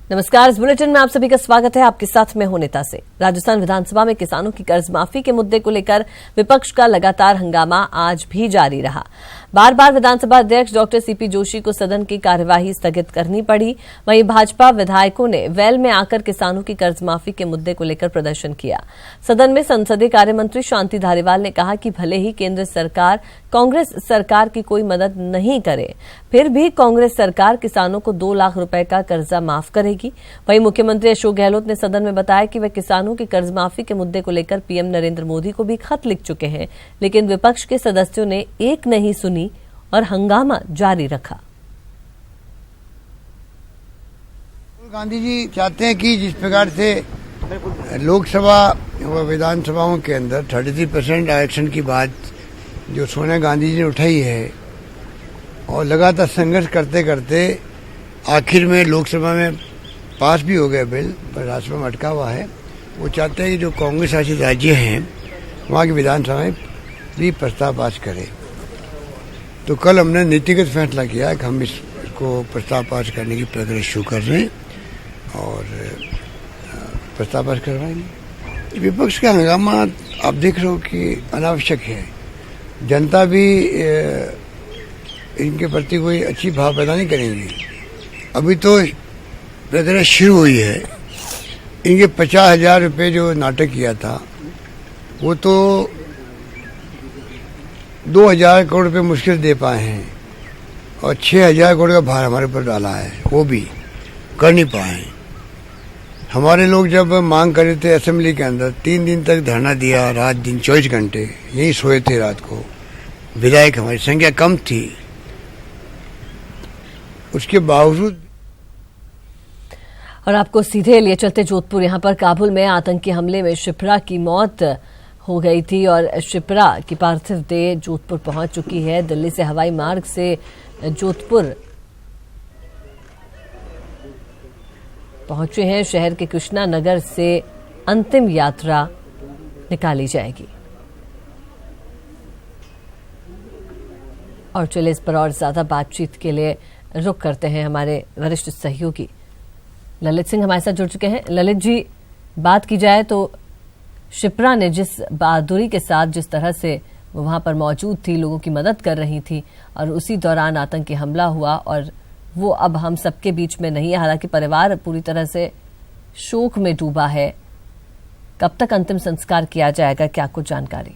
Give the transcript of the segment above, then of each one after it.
नमस्कार, इस बुलेटिन में आप सभी का स्वागत है। आपके साथ मैं हूं नेता से। राजस्थान विधानसभा में किसानों की कर्ज माफी के मुद्दे को लेकर विपक्ष का लगातार हंगामा आज भी जारी रहा। बार बार विधानसभा अध्यक्ष डॉक्टर सीपी जोशी को सदन की कार्यवाही स्थगित करनी पड़ी। वहीं भाजपा विधायकों ने वेल में आकर किसानों की कर्ज माफी के मुद्दे को लेकर प्रदर्शन किया। सदन में संसदीय कार्य मंत्री शांति धारीवाल ने कहा कि भले ही केंद्र सरकार कांग्रेस सरकार की कोई मदद नहीं करे, फिर भी कांग्रेस सरकार किसानों को 2 लाख रुपए का कर्जा माफ करेगी। वहीं मुख्यमंत्री अशोक गहलोत ने सदन में बताया कि वे किसानों की कर्ज माफी के मुद्दे को लेकर पीएम नरेंद्र मोदी को भी खत लिख चुके हैं, लेकिन विपक्ष के सदस्यों ने एक नहीं सुनी और हंगामा जारी रखा। गांधी जी चाहते हैं कि जिस प्रकार से लोकसभा व विधानसभाओं के अंदर 33% आरक्षण की बात जो सोनिया गांधी जी ने उठाई है और लगातार संघर्ष करते करते आखिर में लोकसभा में पास भी हो गया बिल, पर राज्यसभा में अटका हुआ है। वो चाहते हैं कि जो कांग्रेस शासित राज्य हैं वहाँ की विधानसभा में भी प्रस्ताव पास करें। तो कल हमने नीतिगत फैसला किया कि हम इसको प्रस्ताव पास करने की प्रक्रिया शुरू कर रहे हैं और प्रस्ताव पास करवाएंगे। विपक्ष का हंगामा आप देख रहे हो कि अनावश्यक है। जनता भी इनके प्रति कोई अच्छी भाव पैदा नहीं करेंगी। अभी तो प्रक्रिया शुरू हुई है। इनके 50,000 रुपये जो नाटक किया था वो तो 2,000 करोड़ रुपये मुश्किल दे पाए हैं और 6,000 करोड़ का भार हमारे ऊपर डाला है, वो भी कर नहीं पाए। हमारे लोग जब मांग कर रहे थे असेंबली के अंदर, 3 दिन तक धरना दिया, रात दिन 24 घंटे यहीं सोए थे रात को। विधायक हमारी संख्या कम थी, उसके बावजूद। और आपको सीधे लिए चलते जोधपुर, यहां पर काबुल में आतंकी हमले में शिप्रा की मौत हो गई थी और शिप्रा की पार्थिव देह जोधपुर पहुंच चुकी है। दिल्ली से हवाई मार्ग से जोधपुर पहुंचे हैं। शहर के कृष्णा नगर से अंतिम यात्रा निकाली जाएगी। और चलिए इस पर और ज्यादा बातचीत के लिए रुख करते हैं हमारे वरिष्ठ सहयोगी ललित सिंह हमारे साथ जुड़ चुके हैं। ललित जी, बात की जाए तो शिप्रा ने जिस बहादुरी के साथ जिस तरह से वो वहां पर मौजूद थी, लोगों की मदद कर रही थी, और उसी दौरान आतंकी हमला हुआ और वो अब हम सबके बीच में नहीं है। हालांकि परिवार पूरी तरह से शोक में डूबा है। कब तक अंतिम संस्कार किया जाएगा, क्या कुछ जानकारी?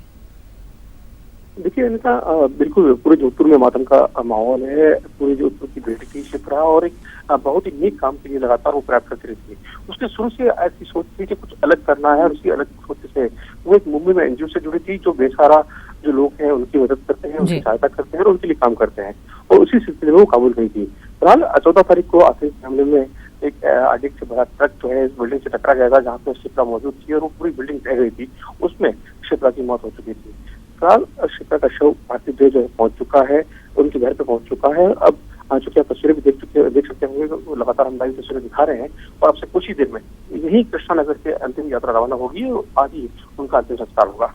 देखिए अनिता, बिल्कुल पूरे जोधपुर में मातम का माहौल है। पूरे जोधपुर की बेटी थी शिप्रा और एक बहुत ही नेक काम के लिए लगातार वो प्रयास करती रही थी। उसने शुरू से ऐसी सोच थी कि कुछ अलग करना है और उसकी अलग सोच से वो एक मुंबई में एनजीओ से जुड़ी थी जो बेसहारा जो लोग हैं उनकी मदद करते हैं, उनकी सहायता करते हैं और उनके लिए काम करते हैं। और उसी सिलसिले में वो काबुल गई थी। फिलहाल 14 तारीख को आतंकी हमले में एक अधिक से बड़ा ट्रक जो है इस बिल्डिंग से टकरा जाएगा जहाँ पे शिप्रा मौजूद थी और वो पूरी बिल्डिंग ढह गई थी। उसमें शिप्रा की मौत हो चुकी थी। फिलहाल शिप्रा का शव पार्थिव देह जो है पहुंच चुका है, उनके घर पे पहुंच चुका है। अब चूंकि आप तस्वीरें भी देख सकते होंगे, वो लगातार हम लाइव तस्वीरें दिखा रहे हैं और आपसे कुछ ही देर में यही कृष्णा नगर से अंतिम यात्रा रवाना होगी और आज ही उनका अंतिम संस्कार होगा।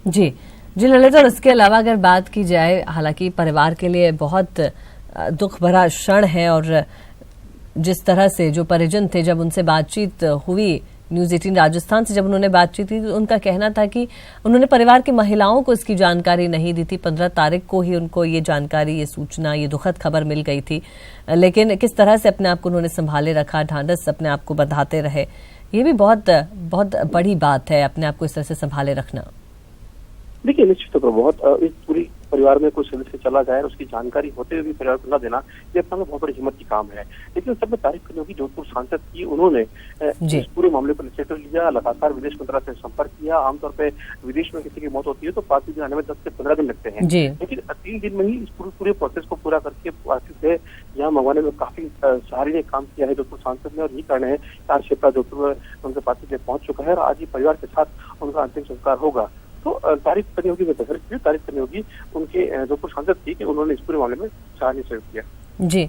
जी जी ललित, और इसके अलावा अगर बात की जाए, हालांकि परिवार के लिए बहुत दुख भरा क्षण है और जिस तरह से जो परिजन थे, जब उनसे बातचीत हुई न्यूज 18 राजस्थान से, जब उन्होंने बातचीत की तो उनका कहना था कि उन्होंने परिवार की महिलाओं को इसकी जानकारी नहीं दी थी। 15 तारीख को ही उनको ये जानकारी, ये सूचना, ये दुखद खबर मिल गई थी, लेकिन किस तरह से अपने आप को उन्होंने संभाले रखा, ढांढस अपने आप को बढ़ाते रहे, ये भी बहुत बहुत बड़ी बात है, अपने आप को इस तरह से संभाले रखना। देखिए निश्चित तौर पर बहुत इस पूरी परिवार में कोई सदस्य चला जाए उसकी जानकारी होते हुए भी परिवार को न देना, ये अपना बहुत बड़ी हिम्मत की काम है। लेकिन सब में तारीफ करने होगी जोधपुर सांसद की। उन्होंने इस पूरे मामले पर इंसेटिव लिया, लगातार विदेश मंत्रालय से संपर्क किया। आमतौर पर विदेश में किसी की मौत होती है तो पार्थिव देह आने में 10 से 15 दिन लगते हैं, लेकिन 3 दिन में ही इस पूरे प्रोसेस को पूरा करके पार्थिव देह यहाँ मंगवाने में काफी सराहनीय काम किया है जोधपुर सांसद ने। और यही कारण है कि आज शिप्रा जोधपुर में उनका पार्थिव देह पहुंच चुका है और आज ही परिवार के साथ उनका अंतिम संस्कार होगा। तो तारीफ करनी होगी, तारीफ करनी होगी उनके जोधपुर सांसद की कि उन्होंने इस पूरे मामले में सराहनीय सहयोग किया। जी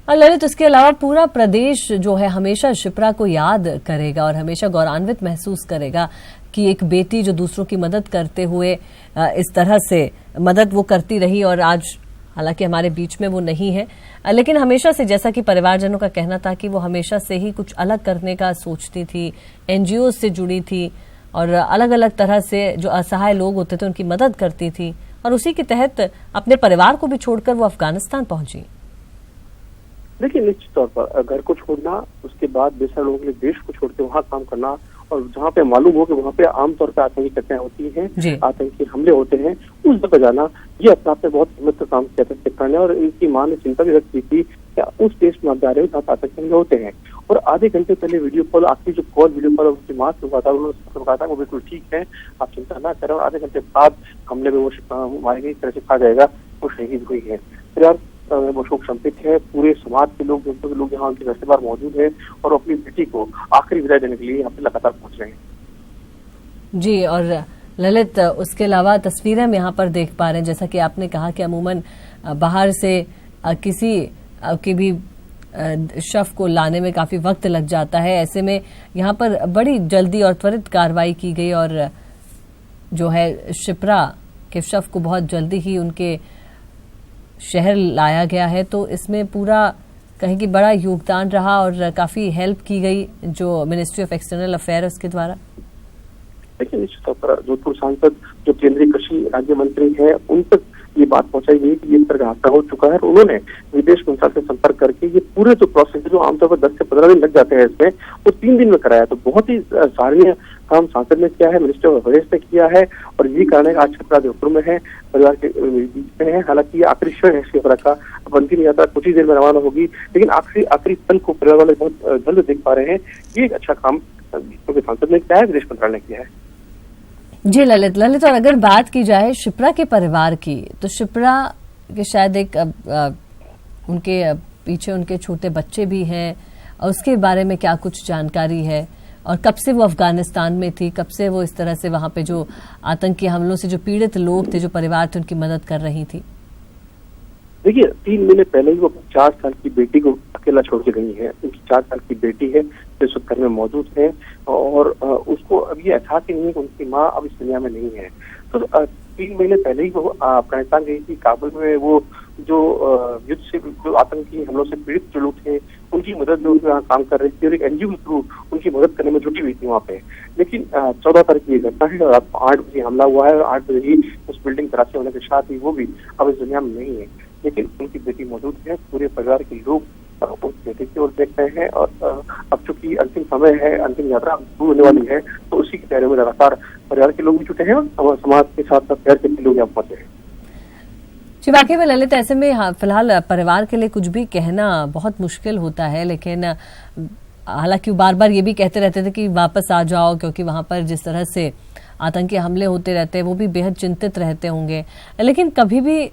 और ललित, इसके अलावा पूरा प्रदेश जो है हमेशा शिप्रा को याद करेगा और हमेशा गौरवान्वित महसूस करेगा कि एक बेटी जो दूसरों की मदद करते हुए इस तरह से मदद वो करती रही और आज हालांकि हमारे बीच में वो नहीं है, लेकिन हमेशा से, जैसा कि परिवारजनों का कहना था, कि वो हमेशा से ही कुछ अलग करने का सोचती थी, एनजीओ से जुड़ी थी और अलग अलग तरह से जो असहाय लोग होते थे उनकी मदद करती थी, और उसी के तहत अपने परिवार को भी छोड़कर वो अफगानिस्तान पहुंची। देखिए, निश्चित तौर पर घर को छोड़ना, उसके बाद बेसर लोगों के लिए देश को छोड़ के वहाँ काम करना, और जहाँ पे मालूम हो कि वहाँ पे आमतौर पर आतंकी घटनाएं होती हैं, आतंकी हमले होते हैं, उस जगह जाना, ये अपने आप में बहुत हिम्मत का काम किया था शिप्रा ने। और इनकी मां ने चिंता भी व्यक्त की थी कि उस देश में आप जा रहे हो जहाँ आतंकी हमले होते हैं। और आधे घंटे पहले वीडियो कॉल, आखिरी जो कॉल वीडियो कॉल उसकी मां से हुआ था, उन्होंने कहा था वो बिल्कुल ठीक है, आप चिंता ना करें। और आधे घंटे बाद हमले में वो मारी गई, तरह से कहा जाएगा वो शहीद हुई है। फिर यार वो शोक संपित है, पूरे समाज के लोग, जनता के लोग यहाँ उनके घर से बाहर मौजूद है और अपनी बेटी को आखिरी विदाई देने के लिए यहाँ पे लगातार पहुंच रहे हैं। जी, और ललित, उसके अलावा तस्वीरें हम यहाँ पर देख पा रहे हैं, जैसा कि आपने कहा कि अमूमन बाहर से किसी की भी शव को लाने में काफी वक्त लग जाता है। ऐसे में यहाँ पर बड़ी जल्दी और त्वरित कार्रवाई की गई और जो है शिप्रा के शव को बहुत जल्दी ही उनके शहर लाया गया है। तो इसमें पूरा कहीं की बड़ा योगदान रहा और काफी हेल्प की गई जो मिनिस्ट्री ऑफ एक्सटर्नल अफेयर उसके द्वारा। देखिए, निश्चित तौर पर जोधपुर सांसद जो केंद्रीय कृषि राज्य मंत्री है, उन तक ये बात पहुंचाई गई कि इस तरह का हादसा हो चुका है। उन्होंने विदेश मंत्रालय से संपर्क करके ये पूरे जो प्रोसेस जो आमतौर पर 10 से 15 दिन लग जाते हैं इसमें, वो 3 दिन में कराया। तो बहुत ही सराहनीय काम सांसद ने किया है, मिनिस्टर ऑफ अफेयर्स ने किया है, और यही कारण है आज शिप्रा जोधपुर में है, परिवार के बीच में है। हालांकि ये आखिरी क्षण है शिप्रा का, अब अंतिम यात्रा कुछ ही देर में रवाना होगी, लेकिन आखिरी पल को परिवार वाले बहुत जल्द देख पा रहे हैं। ये एक अच्छा काम सांसद ने किया है, विदेश मंत्रालय ने किया है। जी ललित, और अगर बात की जाए शिप्रा के परिवार की, तो शिप्रा के शायद एक उनके पीछे उनके छोटे बच्चे भी हैं, और उसके बारे में क्या कुछ जानकारी है, और कब से वो अफगानिस्तान में थी, कब से वो इस तरह से वहां पे जो आतंकी हमलों से जो पीड़ित लोग थे, जो परिवार थे, उनकी मदद कर रही थी? देखिए, 3 महीने पहले ही वो 4 साल की बेटी को अकेला छोड़ के गई है। उनकी 4 साल की बेटी है जो इस घर में मौजूद है, और उसको अभी एहसास ही नहीं है कि उनकी माँ अब इस दुनिया में नहीं है। तो 3 महीने पहले ही वो अफगानिस्तान गई थी, काबुल में वो जो युद्ध से, जो आतंकी हमलों से पीड़ित जो लोग थे, उनकी मदद में वहाँ काम कर रही थी और एक एनजीओ के थ्रू उनकी मदद करने में जुटी हुई थी वहाँ पे। लेकिन 14 तारीख की ये घटना है, रात 8 बजे हमला हुआ है, और 8 बजे ही उस बिल्डिंग तराशी होने के साथ ही वो भी अब इस दुनिया में नहीं है। लेकिन उनकी बेटी मौजूद है, पूरे परिवार के लोग उस बेटे की ओर देख रहे हैं, और अब चूंकि अंतिम समय है, अंतिम यात्रा शुरू होने वाली है, तो उसी की तैयारी में लगातार परिवार के लोग भी जुटे हैं और समाज के साथ साथ शहर के लोग यहाँ पहुंचे हैं। जी, वाकई में ललित, ऐसे में फिलहाल परिवार के लिए कुछ भी कहना बहुत मुश्किल होता है, लेकिन हालांकि वो बार बार ये भी कहते रहते थे कि वापस आ जाओ, क्योंकि वहां पर जिस तरह से आतंकी हमले होते रहते हैं वो भी बेहद चिंतित रहते होंगे, लेकिन कभी भी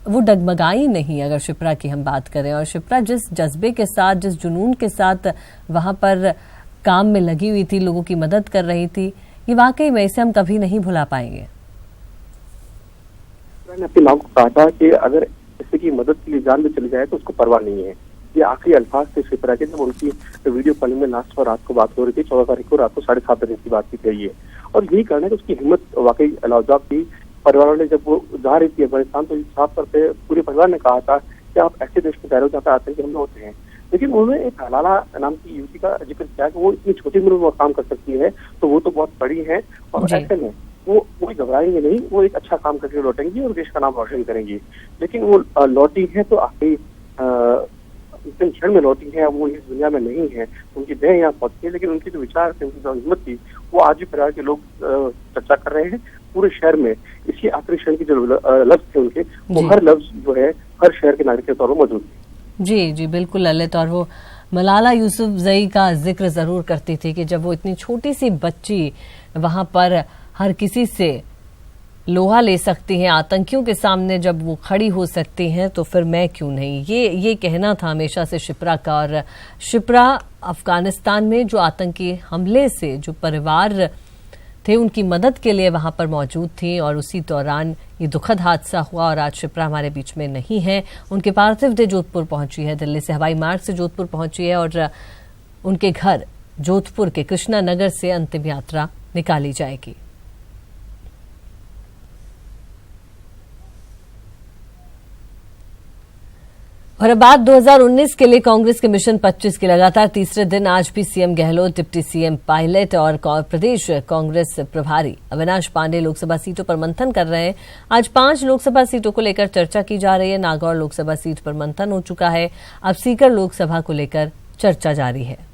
वो डगमगाई नहीं। अगर शिप्रा की हम बात करें, और शिप्रा जिस जज्बे के साथ, जिस जुनून के साथ वहां पर काम में लगी हुई थी, लोगों की मदद कर रही थी, ये वाकई में इसे हम कभी नहीं भुला पाएंगे। मैंने अपनी मां को कहा था कि अगर किसी की मदद के लिए जान भी चली जाए तो उसको परवाह नहीं है। ये आखिरी अल्फाज थे शिप्रा के, जब उनकी वीडियो कॉलिंग में लास्ट रात को बात हो रही थी। 14 तारीख को रात को 7:30 बजे की बात की गई है, और यही कारण है कि उसकी हिम्मत वाकई लाजवाब थी। परिवार ने जब वो जा रही थी अफगानिस्तान, तो साफ तौर पे पूरे परिवार ने कहा था कि आप ऐसे देश में जा रहे हो जहाँ पे आतंकी हमले होते हैं। लेकिन उन्होंने एक हलाला नाम की युवती का जिक्र किया कि वो इतनी छोटी उम्र में वो काम कर सकती है, तो वो तो बहुत बड़ी है, और ऐसे में वो कोई घबराएंगे नहीं, वो एक अच्छा काम करके लौटेंगी और देश का नाम रोशन करेंगी। लेकिन वो लौटी है तो आखिरी इतने क्षण में लौटी है, वो इस दुनिया में नहीं है, उनकी देह यहाँ पहुंची है। लेकिन उनकी जो विचार थे, उनकी जो हिम्मत थी, वो आज भी परिवार के लोग चर्चा कर रहे हैं पूरे शहर में। इसी आखिरी क्षण की जो लफ्ज थे उनके, वो हर लफ्ज जो है हर शहर के नागरिक के तौर पर मौजूद थे। जी जी, बिल्कुल ललित, और वो मलाला यूसुफजई का जिक्र जरूर करती थी कि जब वो इतनी छोटी सी बच्ची वहां पर हर किसी से लोहा ले सकती हैं, आतंकियों के सामने जब वो खड़ी हो सकती हैं, तो फिर मैं क्यों नहीं। ये कहना था हमेशा से शिप्रा का। और शिप्रा अफगानिस्तान में जो आतंकी हमले से जो परिवार थे उनकी मदद के लिए वहां पर मौजूद थी, और उसी दौरान ये दुखद हादसा हुआ। और आज शिप्रा हमारे बीच में नहीं है। उनके पार्थिव देह जोधपुर पहुंची है, दिल्ली से हवाई मार्ग से जोधपुर पहुंची है, और उनके घर जोधपुर के कृष्णा नगर से अंतिम यात्रा निकाली जाएगी। और अब बात 2019 के लिए कांग्रेस के मिशन 25 के लगातार तीसरे दिन आज भी CM Gehlot, deputy CM pilot और प्रदेश कांग्रेस प्रभारी अविनाश पांडे लोकसभा सीटों पर मंथन कर रहे हैं। आज 5 लोकसभा सीटों को लेकर चर्चा की जा रही है। नागौर लोकसभा सीट पर मंथन हो चुका है। अब सीकर लोकसभा को लेकर चर्चा जारी है।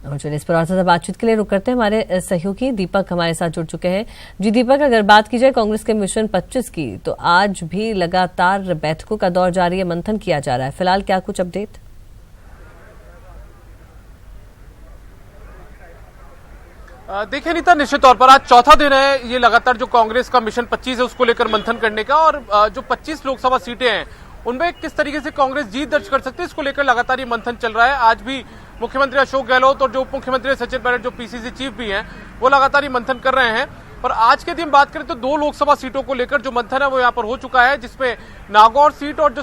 और चलिए इस पर और ज्यादा बातचीत के लिए रुक करते हैं। हमारे सहयोगी दीपक हमारे साथ जुड़ चुके हैं। जी दीपक, अगर बात की जाए कांग्रेस के मिशन 25 की, तो आज भी लगातार बैठकों का दौर जारी है, मंथन किया जा रहा है। फिलहाल क्या कुछ अपडेट? देखिए नीता, निश्चित तौर पर आज चौथा दिन है ये लगातार जो कांग्रेस का मिशन 25 है उसको लेकर मंथन करने का, और जो 25 लोकसभा सीटें हैं उनमें किस तरीके से कांग्रेस जीत दर्ज कर सकती है इसको लेकर लगातार ये मंथन चल रहा है। आज भी मुख्यमंत्री अशोक गहलोत और जो उप मुख्यमंत्री सचिन पायलट जो पीसीसी चीफ भी हैं वो लगातार ये मंथन कर रहे हैं। और आज के दिन बात करें तो 2 लोकसभा सीटों को लेकर जो मंथन है वो यहाँ पर हो चुका है, जिसमें नागौर सीट और जो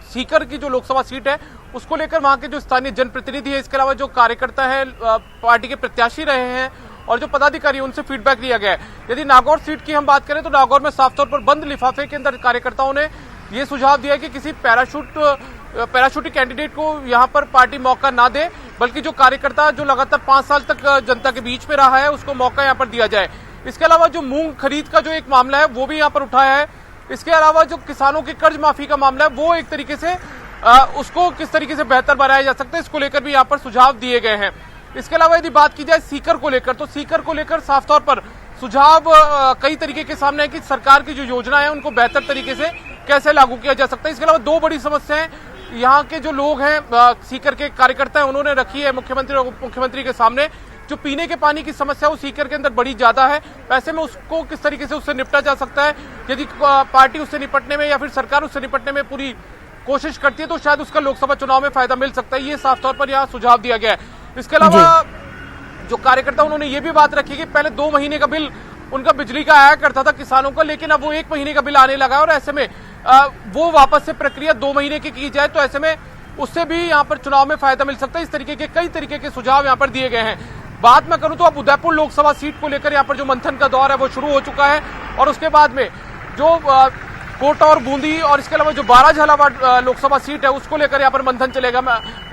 सीकर की जो लोकसभा सीट है उसको लेकर वहां के जो स्थानीय जनप्रतिनिधि है, इसके अलावा जो कार्यकर्ता है, पार्टी के प्रत्याशी रहे हैं और जो पदाधिकारी उनसे फीडबैक लिया गया है। यदि नागौर सीट की हम बात करें तो नागौर में साफ तौर पर बंद लिफाफे के अंदर कार्यकर्ताओं ने ये सुझाव दिया कि किसी पैराशूटी कैंडिडेट को यहां पर पार्टी मौका ना दे, बल्कि जो कार्यकर्ता जो लगातार 5 साल तक जनता के बीच में रहा है उसको मौका यहां पर दिया जाए। इसके अलावा जो मूंग खरीद का जो एक मामला है वो भी यहां पर उठाया है। इसके अलावा जो किसानों की कर्ज माफी का मामला है वो एक तरीके से उसको किस तरीके से बेहतर बनाया जा सकता है इसको लेकर भी यहां पर सुझाव दिए गए हैं। इसके अलावा यदि बात की जाए सीकर को लेकर, तो सीकर को लेकर साफ तौर पर सुझाव कई तरीके के सामने है कि सरकार की जो योजना है उनको बेहतर तरीके से कैसे लागू किया जा सकता है। इसके अलावा 2 बड़ी समस्याएं यहाँ के जो लोग हैं, सीकर के कार्यकर्ता हैं, उन्होंने रखी है मुख्यमंत्री और उप मुख्यमंत्री के सामने। जो पीने के पानी की समस्या वो सीकर के अंदर बड़ी ज्यादा है, ऐसे में उसको किस तरीके से उससे निपटा जा सकता है। यदि पार्टी उससे निपटने में या फिर सरकार उससे निपटने में पूरी कोशिश करती है तो शायद उसका लोकसभा चुनाव में फायदा मिल सकता है। ये साफ तौर पर यहाँ सुझाव दिया गया है। इसके अलावा जो कार्यकर्ता उन्होंने ये भी बात रखी कि पहले 2 महीने का बिल उनका बिजली का आया करता था किसानों का, लेकिन अब वो 1 महीने का बिल आने लगा है और ऐसे में वो वापस से प्रक्रिया 2 महीने की जाए तो ऐसे में उससे भी यहाँ पर चुनाव में फायदा मिल सकता है। इस तरीके के कई तरीके के सुझाव यहाँ पर दिए गए हैं। बात मैं करूं तो अब उदयपुर लोकसभा सीट को लेकर यहाँ पर जो मंथन का दौर है वो शुरू हो चुका है, और उसके बाद में जो कोटा और बूंदी और इसके अलावा जो 12 झालावाड़ लोकसभा सीट है उसको लेकर यहाँ पर मंथन चलेगा।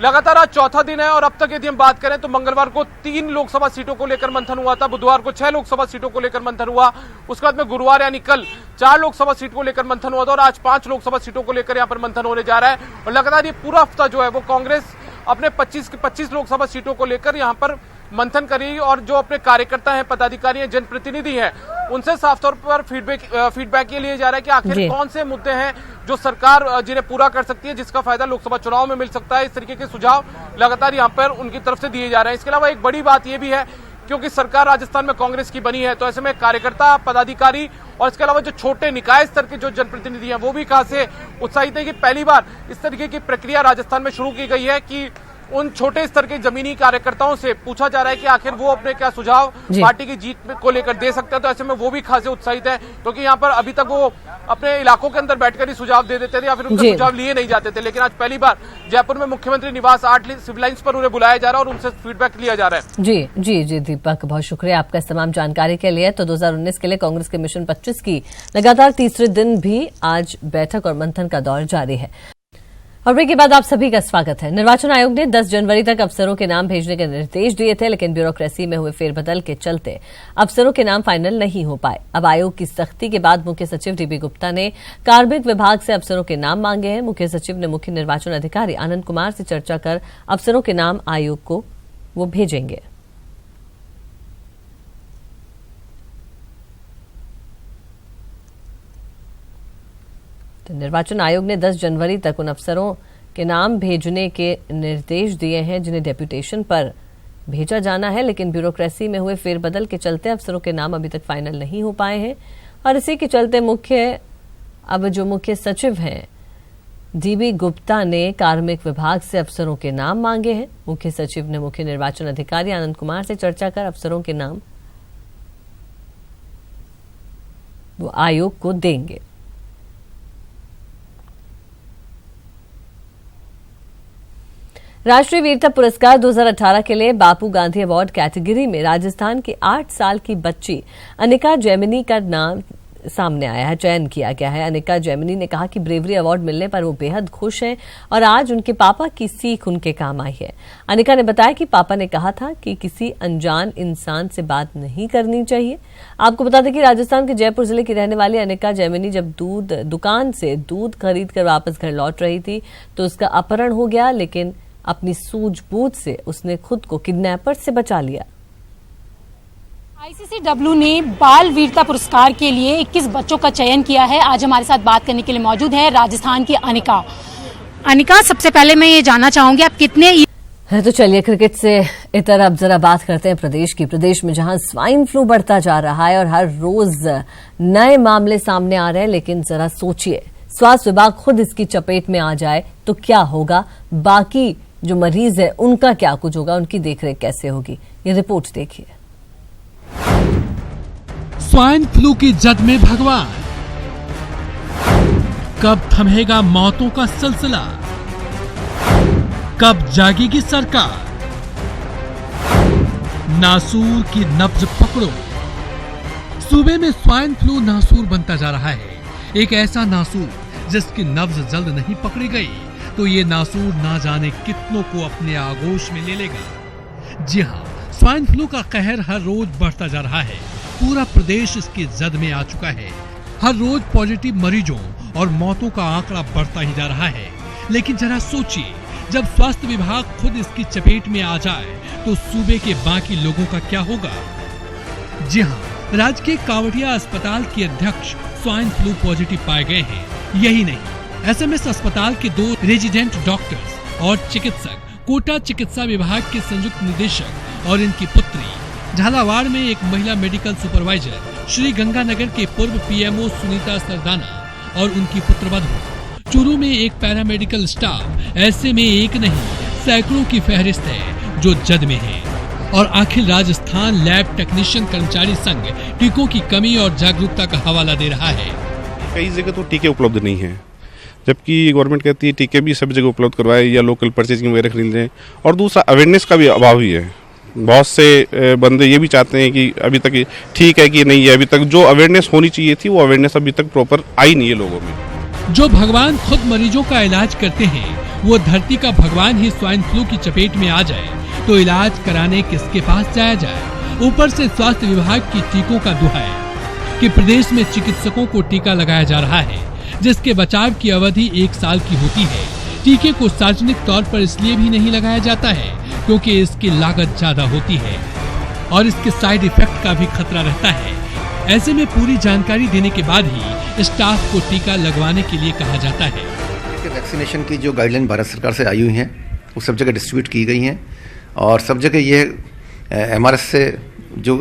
लगातार आज चौथा दिन है और अब तक यदि हम बात करें तो मंगलवार को 3 लोकसभा सीटों को लेकर मंथन हुआ था, बुधवार को 6 लोकसभा सीटों को लेकर मंथन हुआ, उसके बाद में गुरुवार यानी कल 4 लोकसभा सीट को लेकर मंथन हुआ था और आज 5 लोकसभा सीटों को लेकर यहाँ पर मंथन होने जा रहा है। और लगातार ये पूरा हफ्ता जो है वो कांग्रेस अपने 25 लोकसभा सीटों को लेकर यहाँ पर मंथन करेगी और जो अपने कार्यकर्ता हैं, पदाधिकारी हैं, जनप्रतिनिधि हैं, उनसे साफ तौर पर फीडबैक ये लिया जा रहा है कि आखिर कौन से मुद्दे हैं जो सरकार जिन्हें पूरा कर सकती है, जिसका फायदा लोकसभा चुनाव में मिल सकता है। इस तरीके के सुझाव लगातार यहाँ पर उनकी तरफ से दिए जा रहे हैं। इसके अलावा एक बड़ी बात यह भी है क्योंकि सरकार राजस्थान में कांग्रेस की बनी है, तो ऐसे में कार्यकर्ता, पदाधिकारी और इसके अलावा जो छोटे निकाय स्तर के जो जनप्रतिनिधि हैं वो भी खासे उत्साहित है कि पहली बार इस तरीके की प्रक्रिया राजस्थान में शुरू की गई है कि उन छोटे स्तर के जमीनी कार्यकर्ताओं से पूछा जा रहा है कि आखिर वो अपने क्या सुझाव पार्टी की जीत को लेकर दे सकते हैं। तो ऐसे में वो भी खासे उत्साहित है क्योंकि यहाँ पर अभी तक वो अपने इलाकों के अंदर बैठकर ही सुझाव दे देते थे या फिर उनके सुझाव लिए नहीं जाते थे, लेकिन आज पहली बार जयपुर में मुख्यमंत्री निवास 8 सिविल लाइन्स पर उन्हें बुलाया जा रहा है और उनसे फीडबैक लिया जा रहा है। जी दीपक, बहुत शुक्रिया आपका इस तमाम जानकारी के लिए। तो 2019 के लिए कांग्रेस के मिशन 25 की लगातार तीसरे दिन भी आज बैठक और मंथन का दौर जारी है। और ब्रेक के बाद आप सभी का स्वागत है। निर्वाचन आयोग ने 10 जनवरी तक अफसरों के नाम भेजने के निर्देश दिए थे, लेकिन ब्यूरोक्रेसी में हुए फेरबदल के चलते अफसरों के नाम फाइनल नहीं हो पाए। अब आयोग की सख्ती के बाद मुख्य सचिव डीबी गुप्ता ने कार्मिक विभाग से अफसरों के नाम मांगे हैं। मुख्य सचिव ने मुख्य निर्वाचन अधिकारी आनंद कुमार से चर्चा कर अफसरों के नाम आयोग को वो भेजेंगे। तो निर्वाचन आयोग ने 10 जनवरी तक उन अफसरों के नाम भेजने के निर्देश दिए हैं जिन्हें डेप्यूटेशन पर भेजा जाना है, लेकिन ब्यूरोक्रेसी में हुए फेरबदल के चलते अफसरों के नाम अभी तक फाइनल नहीं हो पाए हैं। और इसी के चलते जो मुख्य सचिव हैं डीबी गुप्ता ने कार्मिक विभाग से अफसरों के नाम मांगे हैं। मुख्य सचिव ने मुख्य निर्वाचन अधिकारी आनंद कुमार से चर्चा कर अफसरों के नाम वो आयोग को देंगे। राष्ट्रीय वीरता पुरस्कार 2018 के लिए बापू गांधी अवार्ड कैटेगरी में राजस्थान की 8 साल की बच्ची अनिका जैमिनी का नाम सामने आया है, चयन किया गया है। अनिका जैमिनी ने कहा कि ब्रेवरी अवार्ड मिलने पर वो बेहद खुश हैं और आज उनके पापा की सीख उनके काम आई है। अनिका ने बताया कि पापा ने कहा था कि किसी अनजान इंसान से बात नहीं करनी चाहिए। आपको बता दें कि राजस्थान के जयपुर जिले की रहने वाली अनिका जैमिनी जब दुकान से दूध खरीद कर वापस घर लौट रही थी तो उसका अपहरण हो गया, लेकिन अपनी सूझबूझ से उसने खुद को किडनैपर से बचा लिया। ICCW ने बाल वीरता पुरस्कार के लिए 21 बच्चों का चयन किया है। आज हमारे साथ बात करने के लिए मौजूद है राजस्थान की अनिका। अनिका, सबसे पहले मैं ये जानना चाहूंगी आप कितने है। तो चलिए क्रिकेट से इधर अब जरा बात करते हैं प्रदेश की। प्रदेश में जहां स्वाइन फ्लू बढ़ता जा रहा है और हर रोज नए मामले सामने आ रहे हैं, लेकिन जरा सोचिए स्वास्थ्य विभाग खुद इसकी चपेट में आ जाए तो क्या होगा, बाकी जो मरीज है उनका क्या कुछ होगा, उनकी देखरेख कैसे होगी, ये रिपोर्ट देखिए। स्वाइन फ्लू की जद में भगवान, कब थमेगा मौतों का सिलसिला, कब जागेगी सरकार, नासूर की नब्ज पकड़ो। सूबे में स्वाइन फ्लू नासूर बनता जा रहा है। एक ऐसा नासूर जिसकी नब्ज जल्द नहीं पकड़ी गई तो ये नासूर ना जाने कितनों को अपने आगोश में ले लेगा। जी हाँ, स्वाइन फ्लू का कहर हर रोज बढ़ता जा रहा है। पूरा प्रदेश इसकी जद में आ चुका है। हर रोज पॉजिटिव मरीजों और मौतों का आंकड़ा बढ़ता ही जा रहा है। लेकिन जरा सोचिए, जब स्वास्थ्य विभाग खुद इसकी चपेट में आ जाए तो सूबे के बाकी लोगों का क्या होगा। जी हाँ, राज्य के कावड़िया अस्पताल के अध्यक्ष स्वाइन फ्लू पॉजिटिव पाए गए हैं। यही नहीं, एसएमएस अस्पताल के 2 रेजिडेंट डॉक्टर्स और चिकित्सक, कोटा चिकित्सा विभाग के संयुक्त निदेशक और इनकी पुत्री, झालावाड़ में एक महिला मेडिकल सुपरवाइजर, श्री गंगानगर के पूर्व पीएमओ सुनीता सरदाना और उनकी पुत्रवधू, चूरू में एक पैरामेडिकल स्टाफ। ऐसे में एक नहीं सैकड़ों की फहरिस्त है जो जद में है। और आखिर राजस्थान लैब टेक्नीशियन कर्मचारी संघ टीकों की कमी और जागरूकता का हवाला दे रहा है। कई जगह तो टीके उपलब्ध नहीं है, जबकि गवर्नमेंट कहती है टीके भी सब जगह उपलब्ध करवाए या लोकल परचेजिंग वगैरह खरीद लें। और दूसरा अवेयरनेस का भी अभाव ही है। बहुत से बंदे ये भी चाहते हैं कि अभी तक ठीक है कि नहीं है, अभी तक जो अवेयरनेस होनी चाहिए थी वो अवेयरनेस अभी तक प्रॉपर आई नहीं है लोगों में। जो भगवान खुद मरीजों का इलाज करते हैं, वो धरती का भगवान ही स्वाइन फ्लू की चपेट में आ जाए तो इलाज कराने किसके पास जाया जाए। ऊपर से स्वास्थ्य विभाग की टीकों का दुहाई कि प्रदेश में चिकित्सकों को टीका लगाया जा रहा है जिसके बचाव की अवधि 1 साल की होती है। टीके को सार्वजनिक तौर पर इसलिए भी नहीं लगाया जाता है क्योंकि इसकी लागत ज्यादा होती है और इसके साइड इफेक्ट का भी खतरा रहता है। ऐसे में पूरी जानकारी देने के बाद ही स्टाफ को टीका लगवाने के लिए कहा जाता है। वैक्सीनेशन की जो गाइडलाइन भारत सरकार से आई हुई हैं वो सब जगह डिस्ट्रीब्यूट की गई हैं और सब जगह ये एमआरएस से जो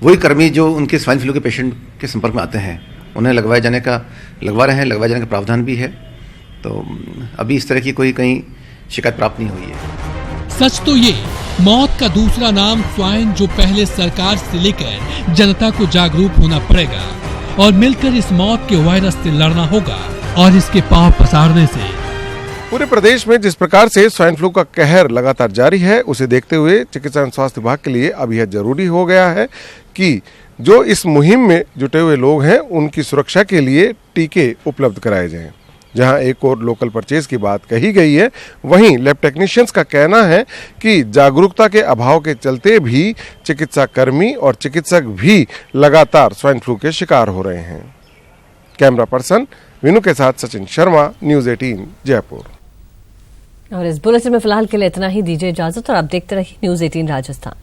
वही कर्मी जो उनके स्वाइन फ्लू के पेशेंट के संपर्क में आते हैं उन्हें लगवाए जाने का प्रावधान भी है। तो अभी इस तरह की कोई कहीं शिकायत प्राप्त नहीं हुई है। सच तो ये मौत का दूसरा नाम स्वाइन, जो पहले सरकार से लेकर जनता को जागरूक होना पड़ेगा और मिलकर इस मौत के वायरस से लड़ना होगा और इसके पांव पसारने से। पूरे प्रदेश में जिस प्रकार से स्वाइन फ्लू का कहर लगातार जारी है, उसे देखते हुए चिकित्सा एवं स्वास्थ्य विभाग के लिए अब यह जरूरी हो गया है कि जो इस मुहिम में जुटे हुए लोग हैं उनकी सुरक्षा के लिए टीके उपलब्ध कराए जाएं। जहां एक और लोकल परचेज की बात कही गई है, वहीं लैब टेक्नीशियंस का कहना है कि जागरूकता के अभाव के चलते भी चिकित्सा कर्मी और चिकित्सक भी लगातार स्वाइन फ्लू के शिकार हो रहे हैं। कैमरा पर्सन विनु के साथ सचिन शर्मा, न्यूज़ 18 जयपुर। और इस बुलेटिन में फिलहाल के लिए इतना ही। दीजिए इजाजत और आप देखते रहिए न्यूज़ 18 राजस्थान।